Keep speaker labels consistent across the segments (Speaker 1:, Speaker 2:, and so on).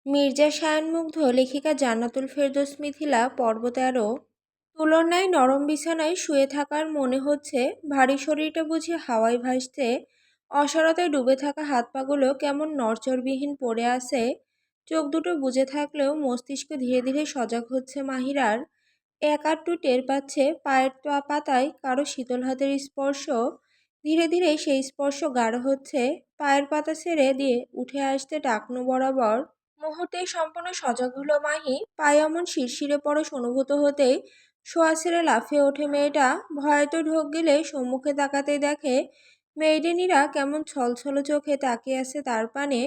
Speaker 1: মির্জা সায়ানমুগ্ধ লেখিকা জান্নাতুল ফেরদৌস মিথিলা পর্ব ১৩। তুলোর ন্যায় নরম বিছানায় শুয়ে থাকার মনে হচ্ছে ভারী শরীরটা বুঝি হাওয়ায় ভাসছে। অসারতায় ডুবে থাকা হাত পাগুলো কেমন নড়চড়বিহীন পড়ে আছে। চোখ দুটো বুজে থাকলেও মস্তিষ্ক ধীরে ধীরে সজাগ হচ্ছে মাহিরার। এক আধটু টের পাচ্ছে পায়ের পাতায় কারো শীতল হাতের স্পর্শ। ধীরে ধীরে সেই স্পর্শ গাঢ় হচ্ছে। পায়ের পাতা ছেড়ে দিয়ে উঠে আসতে টাকনো বরাবর। মুহূর্তেই সম্পূর্ণ সজাগ হলো মাহি। পায়ে এমন শিরশিরে পরশ অনুভূত হতেই শোয়া ছেড়ে লাফিয়ে ওঠে মেয়েটা। ভয়ে তো ঢোক গেলে সম্মুখে তাকাতেই দেখে মেয়েডেনিরা কেমন ছলছল চোখে তাকিয়ে আছে তার পানে।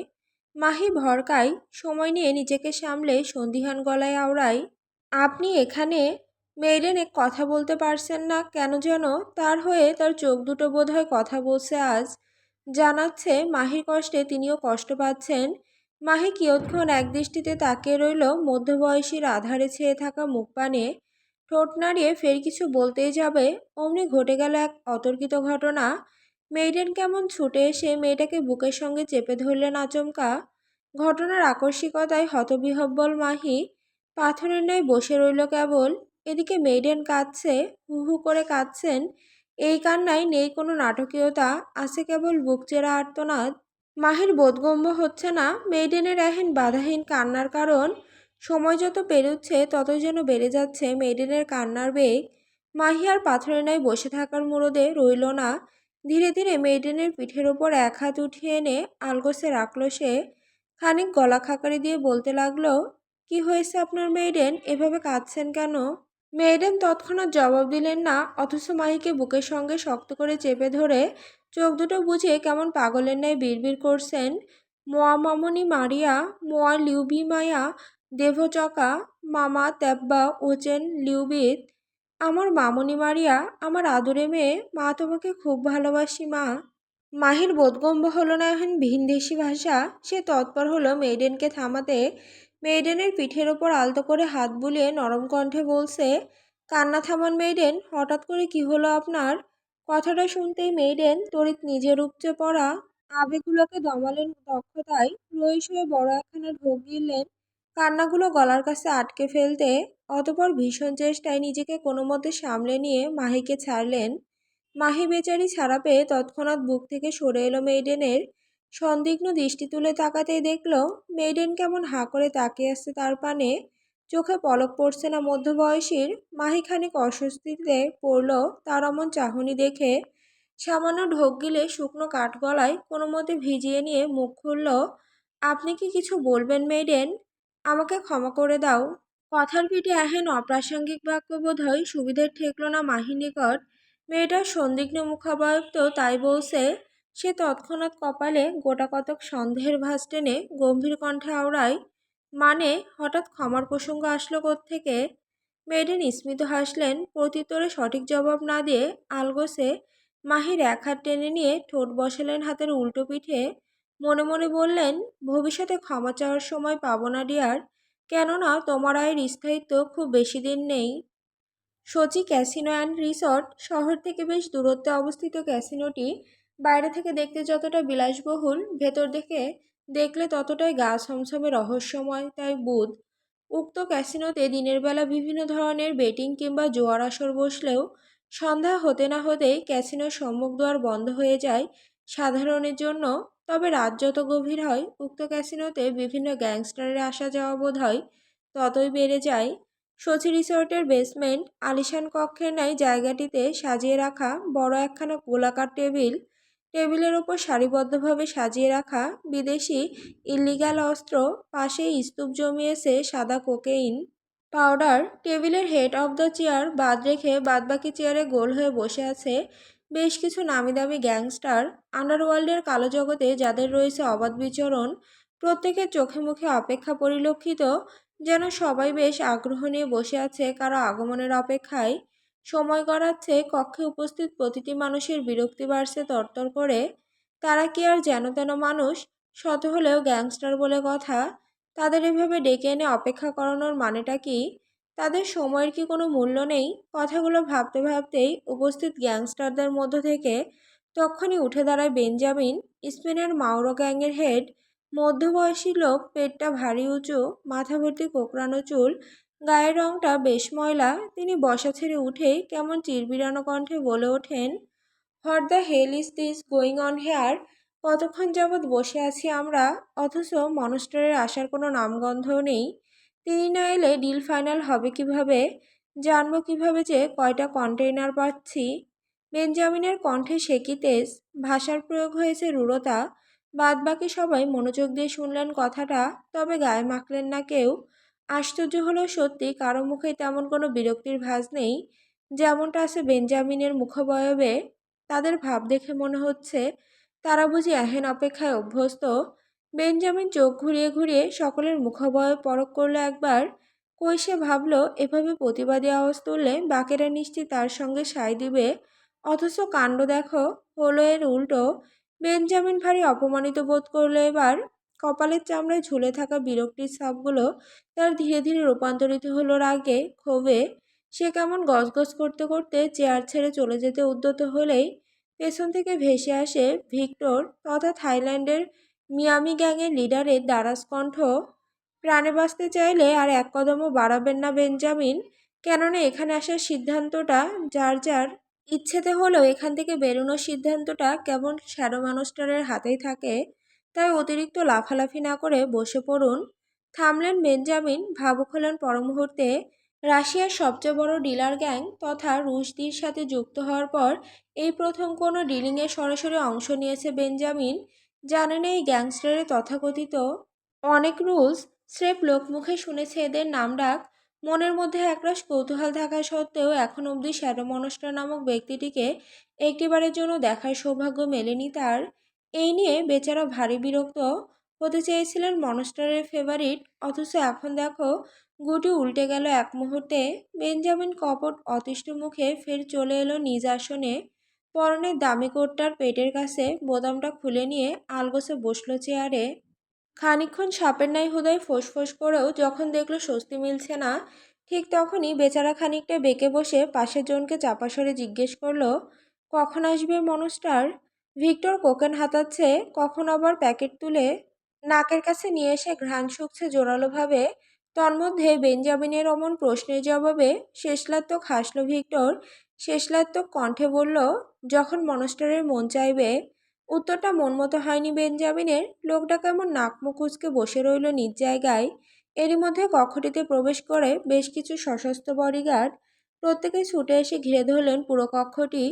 Speaker 1: মাহি ভরকায়, সময় নিয়ে নিজেকে সামলে সন্দিহান গলায় আওড়ায়, আপনি এখানে? মেইডেন এক কথা বলতে পারছেন না কেন যেন। তার হয়ে তার চোখ দুটো বোধহয় কথা বলছে আজ। জানাচ্ছে মাহির কষ্টে তিনিও কষ্ট পাচ্ছেন। মাহি কিয়ৎক্ষণ একদৃষ্টিতে তাকিয়ে রইল মধ্যবয়সীর আধারে ছেয়ে থাকা মুখ পানে। ঠোঁট নাড়িয়ে ফের কিছু বলতেই যাবে, অমনি ঘটে গেল এক অতর্কিত ঘটনা। মেইডেন কেমন ছুটে এসে মেয়েটাকে বুকের সঙ্গে চেপে ধরলেন আচমকা। ঘটনার আকস্মিকতায় হতবিহ্বল মাহি পাথরের ন্যায় বসে রইল কেবল। এদিকে মেইডেন কাঁদছে, হু হু করে কাঁদছেন। এই কান্নায় নেই কোনো নাটকীয়তা, আছে কেবল বুকচেরা আর্তনাদ। মাহির বোধগম্য হচ্ছে না মেইডেনের এহেন বাধাহীন কান্নার কারণ। সময় যত পেরোচ্ছে ততই যেন বেড়ে যাচ্ছে মেইডেনের কান্নার বেগ। মাহি আর পাথরের ন্যায় বসে থাকার মুরদে রইল না। ধীরে ধীরে মেইডেনের পিঠের ওপর এক হাত উঠিয়ে এনে আলগোসে রাখল সে। খানিক গলা খাকারি দিয়ে বলতে লাগলো, কি হয়েছে আপনার মেইডেন, এভাবে কাঁদছেন কেন? মেইডেন তৎক্ষণাৎ জবাব দিলেন না, অথচ মাহিকে বুকের সঙ্গে শক্ত করে চেপে ধরে চোখ দুটো বুঝে কেমন পাগলের ন্যায় বিড়বিড় করছেন, মোয়া মামনি মারিয়া, মোয়া লিউবি মায়া, দেভচকা, মামা তেব্বা ওচেন লিউবিত। আমার মামনি মারিয়া, আমার আদুরে মেয়ে, মা তোমাকে খুব ভালোবাসি মা। মাহির বোধগম্য হলো না এখন ভিনদেশি ভাষা। সে তৎপর হলো মেইডেনকে থামাতে। মেইডেনের পিঠের ওপর আলতো করে হাত বুলিয়ে নরম কণ্ঠে বলছে, কান্না থামান মেইডেন, হঠাৎ করে কি হলো আপনার? কথাটা শুনতেই মেইডেন তড়িৎ নিজের উপচে পড়া আবেগগুলোকে দমালেন দক্ষতায়। রইস হয়ে বড় একখানা ঢোক গিললেন কান্নাগুলো গলার কাছে আটকে ফেলতে। অতপর ভীষণ চেষ্টায় নিজেকে কোনো মতে সামলে নিয়ে মাহিকে ছাড়লেন। মাহি বেচারি ছাড়া পেয়ে তৎক্ষণাৎ বুক থেকে সরে এলো মেইডেনের। সন্দিগ্ধ দৃষ্টি তুলে তাকাতেই দেখল মেইডেন কেমন হাঁ করে তাকিয়ে আসছে তার পানে। চোখে পলক পড়ছে না মধ্যবয়সীর। মাহি খানিক অস্বস্তিতে পড়ল তার অমন চাহনি দেখে। সামান্য ঢোক গিলে শুকনো কাঠ গলায় কোনো মতে ভিজিয়ে নিয়ে মুখ খুলল, আপনি কি কিছু বলবেন মেইডেন? আমাকে ক্ষমা করে দাও। কথার পিঠে এহেন অপ্রাসঙ্গিক বাক্য বোধহয় সুবিধের ঠেকল না মাহির নিকট। মেয়েটার সন্দিগ্ধ মুখাবয়ব তো তাই বলছে। সে তৎক্ষণাৎ কপালে গোটা কতক সন্দেহের ভাঁজ টেনে গম্ভীর কণ্ঠে আওড়ায়, মানে হঠাৎ ক্ষমার প্রসঙ্গ আসলো কোত্থেকে? মেয়েডেন স্মিত হাসলেন, প্রত্যুত্তরে সঠিক জবাব না দিয়ে আলগোসে মাহির এক হাত টেনে নিয়ে ঠোঁট বসালেন হাতের উল্টো পিঠে। মনে মনে বললেন, ভবিষ্যতে ক্ষমা চাওয়ার সময় পাবো না ডিয়ার, কেননা তোমার আয়ের স্থায়িত্ব খুব বেশি দিন নেই। সোচি ক্যাসিনো অ্যান্ড রিসর্ট শহর থেকে বেশ দূরত্বে অবস্থিত ক্যাসিনোটি বাইরে থেকে দেখতে যতটা বিলাসবহুল, ভেতর থেকে দেখলে ততটাই গা ছমছমে রহস্যময়, তাই বুধ। উক্ত ক্যাসিনোতে দিনের বেলা বিভিন্ন ধরনের বেটিং কিংবা জোয়ার আসর বসলেও সন্ধ্যা হতে না হতেই ক্যাসিনোর সম্মুখ দুয়ার বন্ধ হয়ে যায় সাধারণের জন্য। তবে রাত যত গভীর হয় উক্ত ক্যাসিনোতে বিভিন্ন গ্যাংস্টারের আসা যাওয়া বোধ হয় ততই বেড়ে যায়। সচি রিসোর্টের বেসমেন্ট আলিশান কক্ষের ন্যায় জায়গাটিতে সাজিয়ে রাখা বড় একখানা গোলাকার টেবিল। টেবিলের ওপর সারিবদ্ধভাবে সাজিয়ে রাখা বিদেশি ইল্লিগ্যাল অস্ত্র। পাশেই স্তূপ জমিয়েছে সাদা কোকেইন পাউডার। টেবিলের হেড অব দ্য চেয়ার বাদ রেখে বাদবাকি চেয়ারে গোল হয়ে বসে আছে বেশ কিছু নামিদামি গ্যাংস্টার। আন্ডারওয়ার্ল্ডের কালো জগতে যাদের রয়েছে অবাধ বিচরণ, প্রত্যেকের চোখে মুখে অপেক্ষা পরিলক্ষিত, যেন সবাই বেশ আগ্রহ নিয়ে বসে আছে কারো আগমনের অপেক্ষায়। সময় গড়াচ্ছে, কক্ষে উপস্থিত প্রতিটি মানুষের বিরক্তি বাড়ছে তরতর করে। তারা কি আর যেন তেন মানুষ? শত হলেও গ্যাংস্টার বলে কথা। তাদের এভাবে ডেকে এনে অপেক্ষা করানোর মানেটা কি? তাদের সময়ের কি কোনো মূল্য নেই? কথাগুলো ভাবতে ভাবতেই উপস্থিত গ্যাংস্টারদের মধ্য থেকে তক্ষুনি উঠে দাঁড়ায় বেঞ্জামিন, স্পেনের মাওরো গ্যাংয়ের হেড। মধ্যবয়সী লোক, পেটটা ভারী উঁচু, মাথা ভর্তি কোঁকড়ানো চুল, গায়ের রংটা বেশ ময়লা। তিনি বসা ছেড়ে উঠেই কেমন চিরবিরানো কণ্ঠে বলে ওঠেন, what the hell is this going on here? কতক্ষণ যাবৎ বসে আছি আমরা, অথচ মনস্টারের আসার কোনো নামগন্ধও নেই। তিনি না এলে ডিল ফাইনাল হবে কিভাবে? জানবো কিভাবে যে কয়টা কন্টেইনার পাচ্ছি? বেঞ্জামিনের কণ্ঠে সে কি তেজ! ভাষার প্রয়োগ হয়েছে রূঢ়তা। বাদবাকি সবাই মনোযোগ দিয়ে শুনলেন কথাটা, তবে গায়ে মাখলেন না কেউ। আশ্চর্য হলেও সত্যি কারো মুখেই তেমন কোনো বিরক্তির ভাঁজ নেই, যেমনটা আছে বেঞ্জামিনের মুখবয়বে। তাদের ভাব দেখে মনে হচ্ছে তারা বুঝি এহেন অপেক্ষায় অভ্যস্ত। বেঞ্জামিন চোখ ঘুরিয়ে ঘুরিয়ে সকলের মুখবয়ব পরখ করল একবার। কই সে ভাবল এভাবে প্রতিবাদী আওয়াজ তুললে বাকিরা নিশ্চিত তার সঙ্গে সায় দিবে, অথচ কাণ্ড দেখো, হলো এর উল্টো। বেঞ্জামিন ভারী অপমানিত বোধ করলো এবার। কপালের চামড়ায় ঝুলে থাকা বিরক্তির ছাপগুলো তার ধীরে ধীরে রূপান্তরিত হলো রাগে, ক্ষোভে। সে কেমন গজগজ করতে করতে চেয়ার ছেড়ে চলে যেতে উদ্যত হলেই পেছন থেকে ভেসে আসে ভিক্টর তথা থাইল্যান্ডের মিয়ামি গ্যাংয়ের লিডারের দারাজ কণ্ঠ, প্রাণে বাঁচতে চাইলে আর এক কদমও বাড়াবেন না বেঞ্জামিন। কেননা এখানে আসার সিদ্ধান্তটা যার যার, ইচ্ছেতে হলেও এখান থেকে বেরোনোর সিদ্ধান্তটা কেবল শ্যাডো মনস্টারের হাতেই থাকে। তাই অতিরিক্ত লাফালাফি না করে বসে পড়ুন। থামলেন বেঞ্জামিন, ভাবুক হলেন পরমুহূর্তে। রাশিয়ার সবচেয়ে বড় ডিলার গ্যাং তথা রুশদির সাথে যুক্ত হওয়ার পর এই প্রথম কোনো ডিলিংয়ে সরাসরি অংশ নিয়েছে বেঞ্জামিন। জানেন এই গ্যাংস্টারের তথাকথিত অনেক রুলস, স্রেফ লোকমুখে শুনেছে এদের নামডাক। মনের মধ্যে একরাশ কৌতূহল থাকা সত্ত্বেও এখন অবধি শ্যাডো মনস্টার নামক ব্যক্তিটিকে একটিবারের জন্য দেখার সৌভাগ্য মেলেনি তার। এই নিয়ে বেচারা ভারী বিরক্ত। হতে চেয়েছিলেন মনস্টারের ফেভারিট, অথচ এখন দেখো গুটি উল্টে গেল এক মুহূর্তে। বেঞ্জামিন কপট অতিষ্ঠ মুখে ফের চলে এলো নিজ আসনে। পরনের দামি কোটটার পেটের কাছে বোতামটা খুলে নিয়ে আলগোছে বসলো চেয়ারে। খানিকক্ষণ সাপের ন্যায় হুদায় ফোঁস করেও যখন দেখলো স্বস্তি মিলছে না, ঠিক তখনই বেচারা খানিকটা বেঁকে বসে পাশের জনকে চাপা স্বরে জিজ্ঞেস করলো, কখন আসবে মনস্টার? ভিক্টর কোকেন হাতাচ্ছে, কখন আবার প্যাকেট তুলে নাকের কাছে নিয়ে এসে ঘ্রাণ শুকছে জোরালোভাবে। তন্মধ্যে বেঞ্জামিনের অমন প্রশ্নের জবাবে শেষলাত্মক হাসল ভিক্টর। শেষলাত্মক কণ্ঠে বলল, যখন মনস্টারের মন চাইবে। উত্তরটা মন মতো হয়নি বেঞ্জামিনের। লোকটা কেমন নাক মুখ কুঁচকে বসে রইল নিজ জায়গায়। এরই মধ্যে কক্ষটিতে প্রবেশ করে বেশ কিছু সশস্ত্র বডিগার্ড। প্রত্যেকেই ছুটে এসে ঘিরে ধরলেন পুরো কক্ষটি।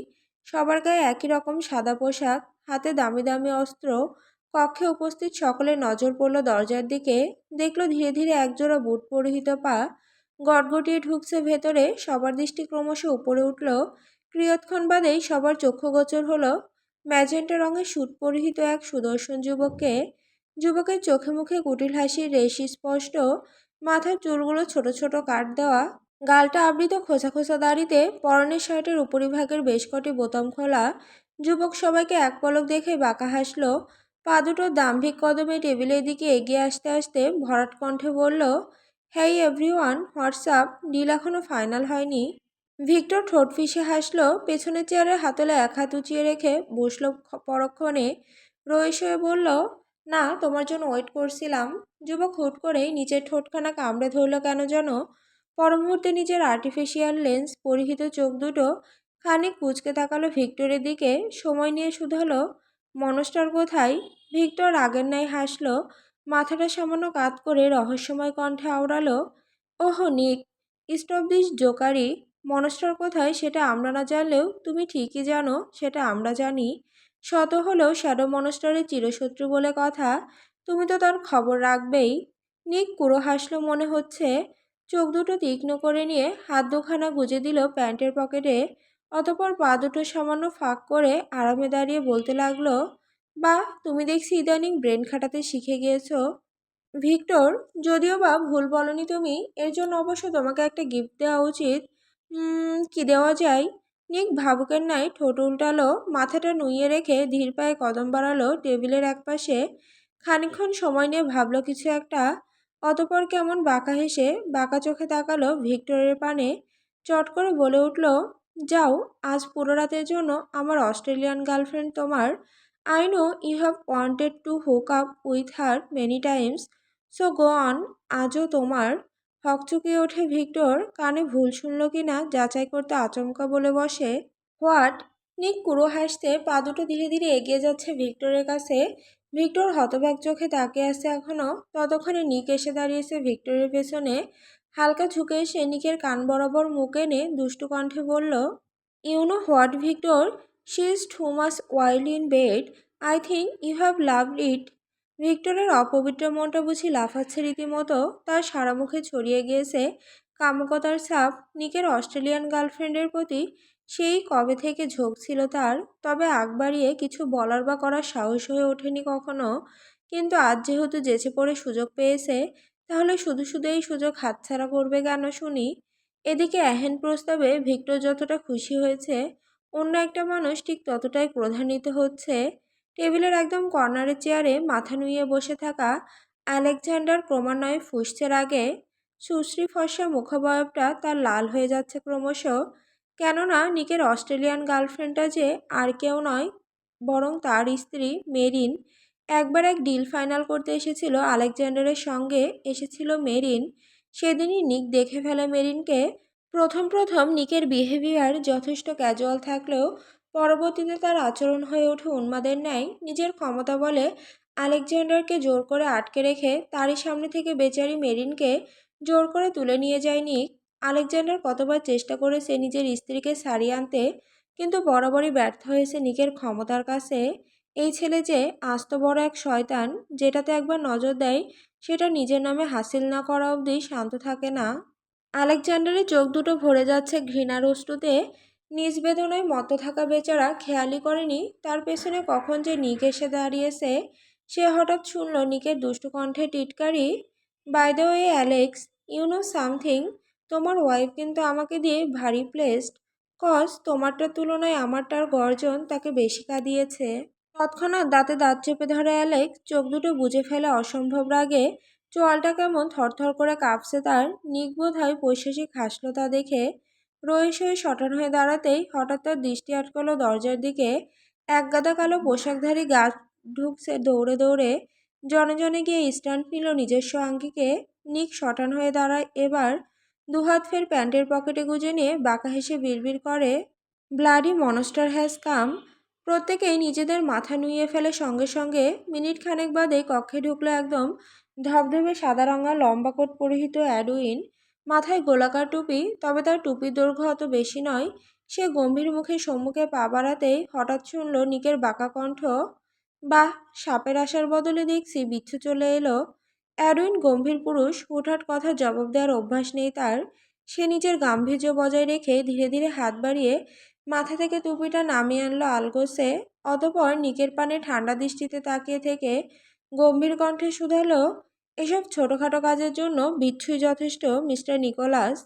Speaker 1: সবার গায়ে একই রকম সাদা পোশাক, হাতে দামি দামি অস্ত্র। কক্ষে উপস্থিত সকলের নজর পড়ল দরজার দিকে। দেখল ধীরে ধীরে একজোড়া বুট পরিহিত পা গটগটিয়ে ঢুকছে ভেতরে। সবার দৃষ্টি ক্রমশ উপরে উঠল। কিয়ৎক্ষণ বাদেই সবার চক্ষুগোচর হলো ম্যাজেন্টা রঙের স্যুট পরিহিত এক সুদর্শন যুবককে। যুবকের চোখে মুখে কুটিল হাসির রেশ স্পষ্ট। মাথার চুলগুলো ছোট ছোট কাট দেওয়া, গালটা আবৃত খোঁচা খোঁচা দাড়িতে, পরনের শার্টের উপরিভাগের বেশ কটি বোতাম খোলা। যুবক সবাইকে এক পলক দেখে বাঁকা হাসল। পা দুটো দাম্ভিক কদমে টেবিলের দিকে এগিয়ে আসতে আসতে ভরাট কণ্ঠে বলল, হেই এভরিওয়ান, হোয়াটসঅ্যাপ? ডিল এখনো ফাইনাল হয়নি। ভিক্টর ঠোঁট ফিসে হাসল। পেছনের চেয়ারের হাতলে এক হাত উঁচিয়ে রেখে বসল পরক্ষণে। রইস হয়ে বলল, না, তোমার জন্য ওয়েট করছিলাম। যুবক হুট করেই নিচের ঠোঁটখানা কামড়ে ধরল কেন যেন। পরমুহূর্তে নিজের আর্টিফিশিয়াল লেন্স পরিহিত চোখ দুটো খানিক কুঁচকে তাকালো ভিক্টরের দিকে। সময় নিয়ে শুধালো, মনস্টার কোথায়? ভিক্টর আগের ন্যায় হাসল। মাথাটা সামান্য কাত করে রহস্যময় কণ্ঠে আওড়ালো, ওহ নিক, স্টপ দিস জোকারি। মনস্টার কোথায় সেটা আমরা না জানলেও তুমি ঠিকই জানো সেটা আমরা জানি। শত হলেও শ্যাডো মনস্টারের চিরশত্রু বলে কথা। তুমি তো তার খবর রাখবেই। নিক পুরো হাসলো মনে হচ্ছে। চোখ দুটো তীক্ষ্ণ করে নিয়ে হাত দুখানা গুজে দিল প্যান্টের পকেটে। অতপর পা দুটো সামান্য ফাঁক করে আরামে দাঁড়িয়ে বলতে লাগলো, বাহ, তুমি দেখছি ইদানিং ব্রেন খাটাতে শিখে গিয়েছো। ভিক্টর, যদিও বা ভুল বলনি তুমি, এর জন্য অবশ্য তোমাকে একটা গিফট দেওয়া উচিত। কি দেওয়া যায়? নিক ভাবুকের ন্যায় ঠোঁট উল্টালো, মাথাটা নুইয়ে রেখে ধীর পায়ে কদম বাড়ালো টেবিলের একপাশে। খানিকক্ষণ সময় নিয়ে ভাবলো কিছু একটা। অতপর কেমন বাঁকা হেসে বাঁকা চোখে তাকালো ভিক্টরের পানে। চট করে বলে উঠল, যাও, আজ পুরো রাতের জন্য আমার অস্ট্রেলিয়ান গার্লফ্রেন্ড তোমার। I know you have wanted to hook up with her many times, so go on. আজও তোমার? হকচকিয়ে ওঠে ভিক্টর, কানে ভুল শুনল কিনা যাচাই করতে আচমকা বলে বসে, হোয়াট? নিক পুরো হাসতে পা দুটো ধীরে ধীরে এগিয়ে যাচ্ছে ভিক্টরের কাছে। ভিক্টর হতবাক চোখে তাকিয়ে আছে এখনো। ততক্ষণে নিক এসে দাঁড়িয়েছে ভিক্টরের পেছনে। হালকা ঝুঁকে এসে নিকের কান বরাবর মুখ এনে দুষ্টু কণ্ঠে বলল, you know what Victor, she is too much wild in bed. I think you have loved it. ভিক্টরের অপবিত্র মনটা বুঝি লাফাচ্ছে রীতিমতো। তার সারা মুখে ছড়িয়ে গিয়েছে কামুকতার ছাপ। নিকের অস্ট্রেলিয়ান গার্লফ্রেন্ডের প্রতি সেই কবে থেকে ঝোঁক ছিল তার, তবে আগ বাড়িয়ে কিছু বলার বা করার সাহস হয়ে ওঠেনি কখনো। কিন্তু আজ যেহেতু যেচে পড়ে সুযোগ পেয়েছে, তাহলে শুধু শুধু এই সুযোগ হাতছাড়া করবে কেন শুনি। এদিকে এহেন প্রস্তাবে ভিক্টর যতটা খুশি হয়েছে, অন্য একটা মানুষ ঠিক ততটাই ক্রোধান্বিত হচ্ছে। টেবিলের একদম কর্নারের চেয়ারে মাথা নুইয়ে বসে থাকা আলেকজান্ডার ক্রমান্বয়ে ফুঁসছে রাগে। সুশ্রী ফর্সা মুখাবয়বটা তার লাল হয়ে যাচ্ছে ক্রমশ। কেননা নিকের অস্ট্রেলিয়ান গার্লফ্রেন্ডটা যে আর কেউ নয়, বরং তার স্ত্রী মেরিন। একবার এক ডিল ফাইনাল করতে এসেছিল আলেকজান্ডারের সঙ্গে, এসেছিল মেরিন। সেদিনই নিক দেখে ফেলে মেরিনকে। প্রথম প্রথম নিকের বিহেভিয়ার যথেষ্ট ক্যাজুয়াল থাকলেও পরবর্তীতে তার আচরণ হয়ে ওঠে উন্মাদের ন্যায়। নিজের ক্ষমতা বলে আলেকজান্ডারকে জোর করে আটকে রেখে তারই সামনে থেকে বেচারি মেরিনকে জোর করে তুলে নিয়ে যায় নিক। আলেকজান্ডার কতবার চেষ্টা করেছে নিজের স্ত্রীকে সারিয়ে আনতে, কিন্তু বরাবরই ব্যর্থ হয়েছে নিকের ক্ষমতার কাছে। এই ছেলে যে আস্ত বড় এক শয়তান, যেটাতে একবার নজর দেয় সেটা নিজের নামে হাসিল না করা অবধি শান্ত থাকে না। আলেকজান্ডারের চোখ দুটো ভরে যাচ্ছে ঘৃণার অশ্রুতে। নিজ বেদনায় মত্ত থাকা বেচারা খেয়ালই করেনি তার পেছনে কখন যে নিক এসে দাঁড়িয়েছে। সে হঠাৎ শুনল নিকের দুষ্টু কণ্ঠে টিটকারি, by the way Alex, you know something, তোমার ওয়াইফ কিন্তু আমাকে দিয়ে ভারী প্লেসড, কজ তোমারটার তুলনায় আমারটার গর্জন তাকে বেশি কাঁদিয়েছে। তৎক্ষণাৎ দাঁতে দাঁত চেপে ধরে অ্যালেক্স, চোখ দুটো বুজে ফেলে অসম্ভব রাগে। চোয়ালটা কেমন থরথর করে কাঁপছে তার। নিক বোধহয় পৈশাসিক হাসল তা দেখে। রয়ে সয়ে শটান হয়ে দাঁড়াতেই হঠাৎ তার দৃষ্টি আটকালো দরজার দিকে। একগাদা কালো পোশাকধারী গাছ ঢুকছে দৌড়ে দৌড়ে। জনে জনে গিয়ে স্ট্যান্ড নিল নিজস্ব আঙ্গিকে। নিক শটান হয়ে দাঁড়ায় এবার। দুহাত ফের প্যান্টের পকেটে গুজে নিয়ে বাঁকা হেসে বিড়বিড় করে, ব্লাডি মনস্টার হ্যাজ কাম। প্রত্যেকেই নিজেদের মাথা নুইয়ে ফেলে সঙ্গে সঙ্গে। মিনিট খানেক বাদে কক্ষে ঢুকলো একদম ধবধবে সাদা রঙা লম্বা কোট পরিহিত অ্যাডউইন। মাথায় গোলাকার টুপি, তবে তার টুপির দৈর্ঘ্য অত বেশি নয়। সে গম্ভীর মুখে সম্মুখে পা বাড়াতেই হঠাৎ শুনল নিকের বাঁকা কণ্ঠ, বাহ, সাপের আসার বদলে দেখছি বিচ্ছু চলে এলো। অ্যাডউইন গম্ভীর পুরুষ, হুটহাট কথা জবাব দেওয়ার অভ্যাস নেই তার। সে নিজের গাম্ভীর্য বজায় রেখে ধীরে ধীরে হাত বাড়িয়ে মাথা থেকে টুপিটা নামিয়ে আনলো আলগোসে। অতপর নিকের পানে ঠান্ডা দৃষ্টিতে তাকিয়ে থেকে গম্ভীর কণ্ঠে শুধালো, এসব ছোটোখাটো কাজের জন্য বিচ্ছুই যথেষ্ট মিস্টার নিকোলাস,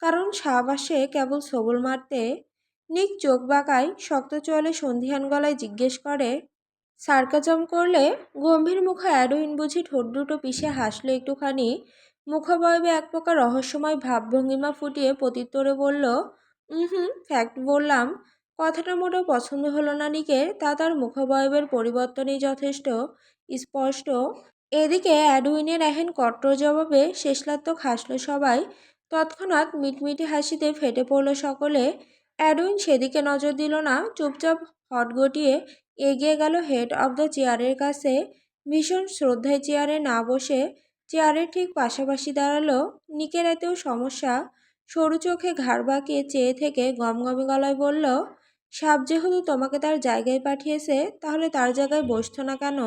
Speaker 1: কারণ সাপ আসে কেবল সবল মারতে। নিক চোখ বাঁকায়, শক্ত চোয়ালে সন্ধিহান গলায় জিজ্ঞেস করে, সার্কাজম করলে? গম্ভীর মুখ অ্যাডউইন বুঝি ঠোঁট দুটো পিষে হাসলো একটুখানি। মুখাবয়বে এক প্রকার রহস্যময় ভাবভঙ্গিমা ফুটিয়ে প্রত্যুত্তরে বলল, হুম, ফ্যাক্ট বললাম। কথাটা মোটেও পছন্দ হলো না নিকের, তা তার মুখাবয়বের পরিবর্তনই যথেষ্ট স্পষ্ট। এদিকে অ্যাডউইনের এহেন কট্টর জবাবে শেষলাত্মক হাসল সবাই। তৎক্ষণাৎ মিটমিটি হাসিতে ফেটে পড়ল সকলে। অ্যাডউইন সেদিকে নজর দিল না, চুপচাপ হট গটিয়ে এগিয়ে গেল হেড অব দ্য চেয়ারের কাছে। ভীষণ শ্রদ্ধায় চেয়ারে না বসে চেয়ারের ঠিক পাশাপাশি দাঁড়ালো। নিকের এতেও সমস্যা। সরু চোখে ঘাড় বাঁকিয়ে চেয়ে থেকে গমগমে গলায় বলল, সাপ যেহেতু তোমাকে তার জায়গায় পাঠিয়েছে, তাহলে তার জায়গায় বসতো না কেন?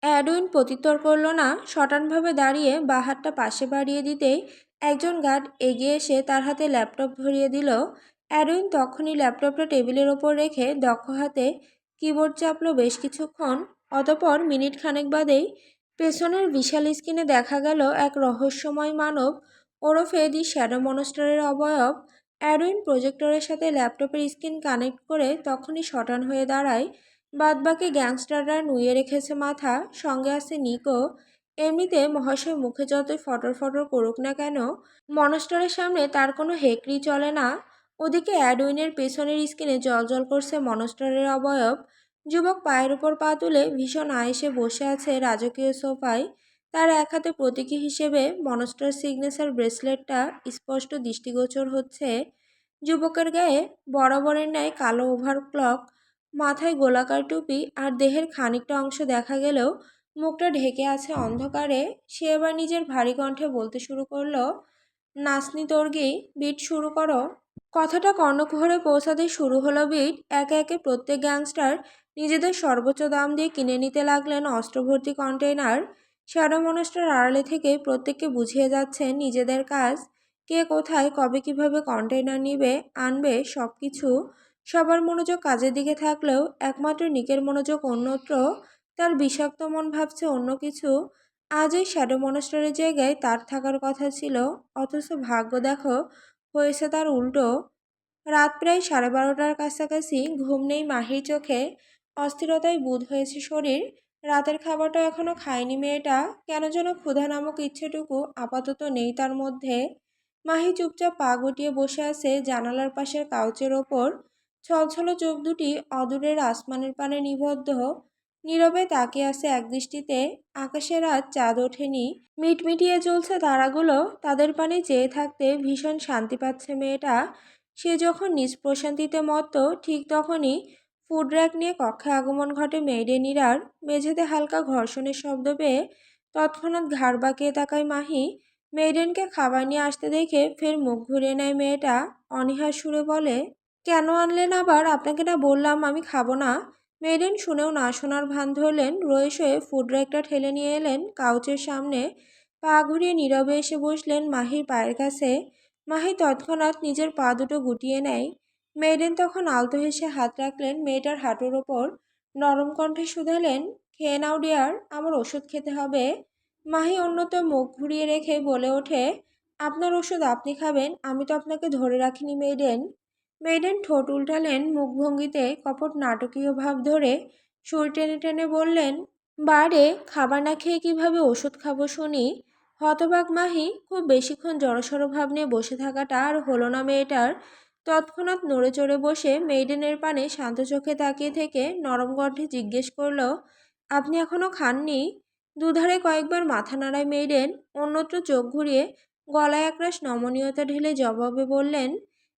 Speaker 1: অ্যাডউইন প্রত্যুত্তর করল না। শটানভাবে দাঁড়িয়ে বাঁ হাতটা পাশে বাড়িয়ে দিতেই একজন গার্ড এগিয়ে এসে তার হাতে ল্যাপটপ ধরিয়ে দিল। অ্যাডউইন তখনই ল্যাপটপটা টেবিলের ওপর রেখে দক্ষ হাতে কিবোর্ড চাপলো বেশ কিছুক্ষণ। অতপর মিনিট খানেক বাদেই পেছনের বিশাল স্ক্রিনে দেখা গেল এক রহস্যময় মানব, ওরফে দি শ্যাডো মনস্টারের অবয়ব। অ্যাডউইন প্রজেক্টরের সাথে ল্যাপটপের স্ক্রিন কানেক্ট করে তখনই শটান হয়ে দাঁড়ায়। বাদবাকি গ্যাংস্টাররা নুয়ে রেখেছে মাথা, সঙ্গে আছে নিকো। এমনিতে মহাশয় মুখে যতই ফটর ফটর করুক না কেন, মনস্টারের সামনে তার কোনো হেকড়ি চলে না। ওদিকে অ্যাডউইনের পেছনের স্ক্রিনে জ্বলজ্বল করছে মনস্টারের অবয়ব। যুবক পায়ের উপর পা তুলে ভীষণ আয়েসে বসে আছে রাজকীয় সোফায়। তার এক হাতে প্রতীকী হিসেবে মনস্টার সিগনেচার ব্রেসলেটটা স্পষ্ট দৃষ্টিগোচর হচ্ছে। যুবকের গায়ে বরাবরের ন্যায় কালো ওভারক্লক, মাথায় গোলাকার টুপি আর দেহের খানিকটা অংশ দেখা গেলেও মুখটা ঢেকে আছে অন্ধকারে। সে এবার নিজের ভারী কণ্ঠে বলতে শুরু করলো, নাচনি তর্গি, বিট শুরু করো। কথাটা কর্ণকুহরে পৌঁছাতেই শুরু হলো বিট। একে একে প্রত্যেক গ্যাংস্টার নিজেদের সর্বোচ্চ দাম দিয়ে কিনে নিতে লাগলেন অস্ত্রভর্তি কন্টেইনার। শ্যাডো মনস্টার আড়ালে থেকে প্রত্যেককে বুঝিয়ে যাচ্ছেন নিজেদের কাজ, কে কোথায় কবে কিভাবে কন্টেইনার নিবে আনবে সব কিছু। সবার মনোযোগ কাজের দিকে থাকলেও একমাত্র নিকের মনোযোগ অন্যত্র। তার বিষাক্ত মন ভাবছে অন্য কিছু। আজ এই শ্যাডো মনস্টারের জায়গায় তার থাকার কথা ছিল, অথচ ভাগ্য দেখো হয়েছে তার উল্টো। রাত প্রায় 12:30টার কাছাকাছি। ঘুম নেই মাহির চোখে, অস্থিরতায় বুঁদ হয়েছে শরীর। রাতের খাবারটা এখনো খায়নি মেয়েটা। কেন যেন ক্ষুধা নামক ইচ্ছেটুকু আপাতত নেই তার মধ্যে। মাহি চুপচাপ পা গুটিয়ে বসে আছে জানালার পাশের কাউচের ওপর। ছলছল চোখ দুটি অদূরের আসমানের পানে নিবদ্ধ। নীরবে তাকিয়ে আছে একদৃষ্টিতে। আকাশে রাত চাঁদ ওঠেনি, মিটমিটিয়ে জ্বলছে তারাগুলো। তাদের পানে চেয়ে থাকতে ভীষণ শান্তি পাচ্ছে মেয়েটা। সে যখন নিজ প্রশান্তিতে মত্ত, ঠিক তখনই ফুড র্যাক নিয়ে কক্ষে আগমন ঘটে মেইডেনিরার। মেঝেতে হালকা ঘর্ষণের শব্দ পেয়ে তৎক্ষণাৎ ঘাড় বাঁকিয়ে তাকায় মাহি। মেইডেনকে খাবার নিয়ে আসতে দেখে ফের মুখ ঘুরিয়ে নেয় মেয়েটা। অনীহার সুরে বলে, কেন আনলেন আবার? আপনাকে না বললাম আমি খাবো না। মেইডেন শুনেও না শোনার ভান ধরলেন। রয়ে শয়ে ফুড র্যাকটা ঠেলে নিয়ে এলেন কাউচের সামনে। পা ঘুরিয়ে নীরবে এসে বসলেন মাহির পায়ের কাছে। মাহি তৎক্ষণাৎ নিজের পা দুটো গুটিয়ে নেয়। মেইডেন তখন আলতো হেসে হাত রাখলেন মেয়েটার হাঁটুর ওপর। নরম কণ্ঠে শুধালেন, খেয়ে নাও ডিয়ার, আমার ওষুধ খেতে হবে। মাহি অন্যত মুখ ঘুরিয়ে রেখে বলে ওঠে, আপনার ওষুধ আপনি খাবেন, আমি তো আপনাকে ধরে রাখিনি মেইডেন। মেইডেন ঠোঁট উল্টালেন মুখভঙ্গিতে কপট নাটকীয় ভাব ধরে। সুর টেনে টেনে বললেন, বারে, খাবার না খেয়ে কিভাবে ওষুধ খাবো শুনি? হতবাক মাহি। খুব বেশিক্ষণ জড়সড় ভাব নিয়ে বসে থাকাটা আর হলো না মেয়েটার। তৎক্ষণাৎ নড়ে চড়ে বসে মেইডেনের পানে শান্ত চোখে তাকিয়ে থেকে নরম কণ্ঠে জিজ্ঞেস করল, আপনি এখনো খাননি? দুধারে কয়েকবার মাথা নাড়ায় মেইডেন। অন্যত্র চোখ ঘুরিয়ে গলায় একরাশ নমনীয়তা ঢেলে জবাবে বললেন,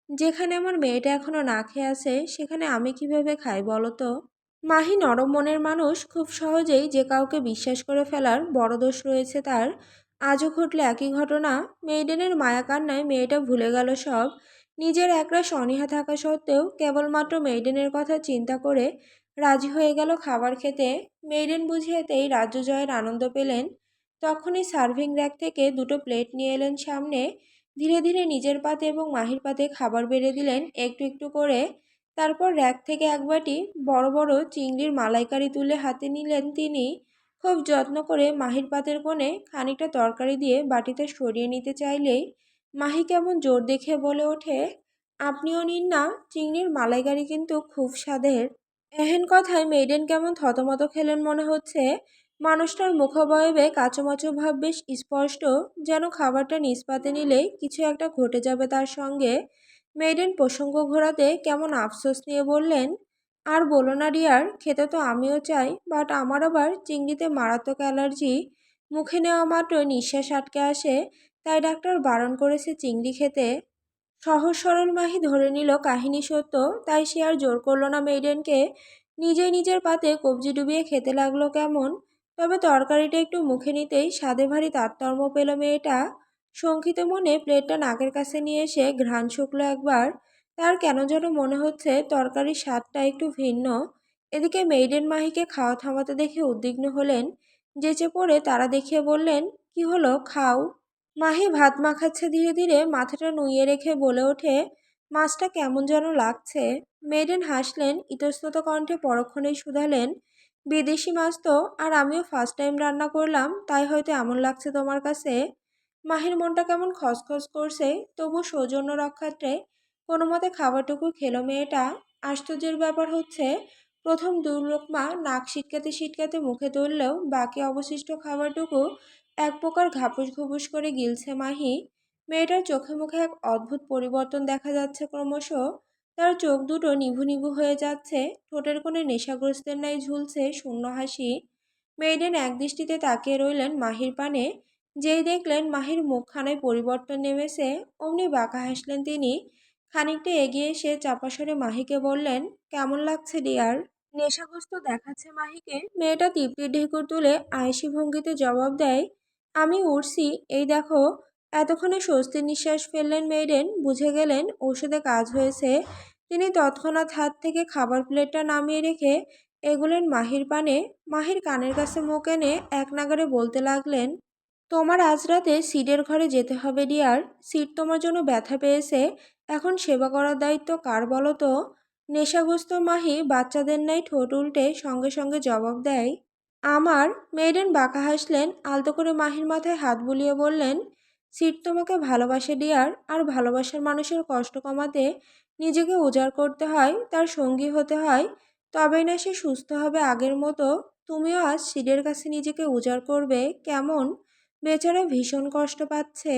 Speaker 1: যেখানে আমার মেয়েটা এখনো না খেয়ে আছে সেখানে আমি কিভাবে খাই বলো তো? মাহি নরম মনের মানুষ, খুব সহজেই যে কাউকে বিশ্বাস করে ফেলার বড় দোষ রয়েছে তার। আজও ঘটলে একই ঘটনা। মেইডেনের মায়া কান্নায় মেয়েটা ভুলে গেল সব। নিজের একরাশ অনীহা থাকা সত্ত্বেও কেবলমাত্র মেইডেনের কথা চিন্তা করে রাজি হয়ে গেল খাবার খেতে। মেইডেন বুঝে এতেই রাজ্য জয়ের আনন্দ পেলেন। তখনই সার্ভিং র্যাক থেকে দুটো প্লেট নিয়ে এলেন সামনে। ধীরে ধীরে নিজের পাতে এবং মাহির পাতে খাবার বেড়ে দিলেন একটু একটু করে। তারপর র্যাক থেকে এক বাটি বড় বড় চিংড়ির মালাইকারি তুলে হাতে নিলেন তিনি। খুব যত্ন করে মাহির পাতের কোণে খানিকটা তরকারি দিয়ে বাটিতে সরিয়ে নিতে চাইলেই মাহি কেমন জোর দেখিয়ে বলে ওঠে, আপনিও নিন না, চিংড়ির মালাইকারি কিন্তু খুব স্বাদের। এহেন কথায় মেইডেন কেমন থতমত খেলেন মনে হচ্ছে। মানুষটার মুখাবয়বে কাচুমাচু ভাব বেশ স্পষ্ট, যেন খাবারটা নিজ পাতে নিলেই কিছু একটা ঘটে যাবে তার সঙ্গে। মেইডেন প্রসঙ্গ ঘোরাতে কেমন আফসোস নিয়ে বললেন, আর বলো না ডিয়ার, খেতে তো আমিও চাই, বাট আমার আবার চিংড়িতে মারাত্মক অ্যালার্জি। মুখে নেওয়া মাত্র নিঃশ্বাস আটকে আসে, তাই ডাক্তার বারণ করেছে চিংড়ি খেতে। সহজ সরল মাহি ধরে নিল কাহিনী সত্য, তাই সে আর জোর করল না মেইডেনকে। নিজেই নিজের পাতে কবজি ডুবিয়ে খেতে লাগলো কেমন। তবে তরকারিটা একটু মুখে নিতেই স্বাদে ভারী তারতম্য পেল মেয়েটা। শঙ্কিত মনে প্লেটটা নাকের কাছে নিয়ে এসে ঘ্রাণ শুকলো একবার। তার কেন যেন মনে হচ্ছে তরকারির স্বাদটা একটু ভিন্ন। এদিকে মেইডেন মাহিকে খাওয়া থামাতে দেখে উদ্বিগ্ন হলেন। যেচে পড়ে তারা দেখিয়ে বললেন, কি হলো, খাও। মাহি ভাত মাখাচ্ছে ধীরে ধীরে, মাথাটা নুইয়ে রেখে বলে ওঠে, মাছটা কেমন যেন লাগছে। মেইডেন হাসলেন ইতস্তত কণ্ঠে, পরক্ষণেই শুধালেন, বিদেশি মাছ তো, আর আমিও ফার্স্ট টাইম রান্না করলাম, তাই হয়তো এমন লাগছে তোমার কাছে। মাহির মনটা কেমন খসখস করছে, তবু সৌজন্য রক্ষার্থে কোনো মতে খাবারটুকু খেলো মেয়েটা। আশ্চর্যের ব্যাপার হচ্ছে, প্রথম দু লোকমা নাক সিটকাতে সিটকাতে মুখে তুললেও বাকি অবশিষ্ট খাবারটুকু এক প্রকার ঘাপুস ঘুপুস করে গিলছে মাহি। মেয়েটার চোখে মুখে এক অদ্ভুত পরিবর্তন দেখা যাচ্ছে ক্রমশ। তার চোখ দুটো নিভু নিভু হয়ে যাচ্ছে, ঠোঁটের কোণে নেশাগ্রস্তের ন্যায় ঝুলছে শূন্য হাসি। মেইডেন একদৃষ্টিতে তাকিয়ে রইলেন মাহির পানে। যেই দেখলেন মাহির মুখখানায় পরিবর্তন নেমেছে, অমনি বাঁকা হাসলেন তিনি। খানিকটা এগিয়ে এসে চাপা স্বরে মাহিকে বললেন, কেমন লাগছে ডিয়ার? নেশাগ্রস্ত দেখাচ্ছে মাহিকে। মেয়েটা তৃপ্তির ঢেকুর তুলে আয়েসি ভঙ্গিতে জবাব দেয়, আমি উঠছি, এই দেখো। এতক্ষণে স্বস্তির নিঃশ্বাস ফেললেন মেইডেন, বুঝে গেলেন ওষুধে কাজ হয়েছে। তিনি তৎক্ষণাৎ হাত থেকে খাবার প্লেটটা নামিয়ে রেখে এগুলেন মাহির পানে। মাহির কানের কাছে মুখ এনে এক নাগাড়ে বলতে লাগলেন, তোমার আজ রাতে সিডের ঘরে যেতে হবে ডিয়ার। সিড তোমার জন্য ব্যথা পেয়েছে। এখন সেবা করার দায়িত্ব কার বলো তো? নেশাগ্রস্ত মাহি বাচ্চাদের ন্যায় ঠোঁট উল্টে সঙ্গে সঙ্গে জবাব দেয়, আমার। মেইডেন বাঁকা হাসলেন, আলতো করে মাহির মাথায় হাত বুলিয়ে বললেন, সিট তোমাকে ভালোবাসে ডিয়ার, আর ভালোবাসার মানুষের কষ্ট কমাতে নিজেকে উজাড় করতে হয়, তার সঙ্গী হতে হয়। তবেই না সে সুস্থ হবে আগের মতো। তুমিও আজ সিডের কাছে নিজেকে উজাড় করবে, কেমন? বেচারা ভীষণ কষ্ট পাচ্ছে।